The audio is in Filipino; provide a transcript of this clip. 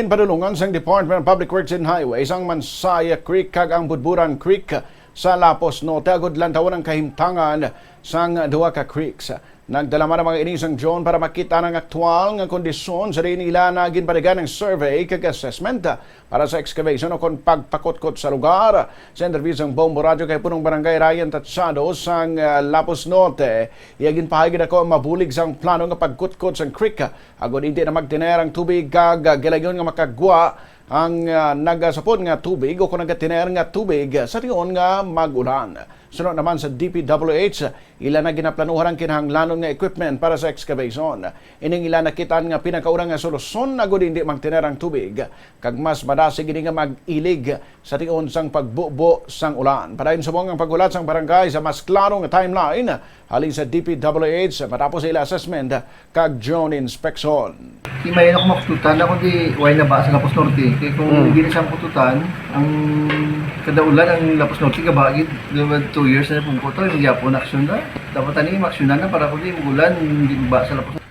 Padulungan sang Department of Public Works and Highways ang Mansaya Creek kag ang Budburan Creek sa Lapos Norte agud lantawon ang kahimtangan sang duha ka creeks. Nagdala man ang mga inisang John para makita ng aktwal nga kondisyon sa rin ila na ginpadagan ng survey kag assessment para sa excavation o kon pagpakotkot sa lugar. Sa interview sang Bombo Radio kay punong barangay Ryan Tatsado sang Lapos Norte, iyagin pahagid ako ang mabulig sang plano nga pagkutkot sang creek agud hindi na magtiner ang tubig kag gilayon nga makagwa ang nagasapod nga tubig o kung nagatiner nga tubig sa tiyon nga magulan. Sunod naman sa DPWH, ilan na ginaplanuhan ang kinahanglanon nga equipment para sa excavation. Ining ilan nakitaan nga pinakaurang nga solusyon na gud hindi magtiner ang tubig kag mas madasig gini nga mag-ilig sa tiyon sang pagbubo sang ulan. Padayon sa mga pagulat sang barangay sa mas klaro nga timeline halin sa DPWH matapos ila assessment kag drone inspection. May ako makututan ako di way na ba sa Lapos Norte kay kung hindi na siya makututan ang kadaulan ang Lapos Norte kabagid 2 years na pong ko to hindi po na aksyon na dapat ani maksyonan na para kundi mulan hindi ba sa Lapos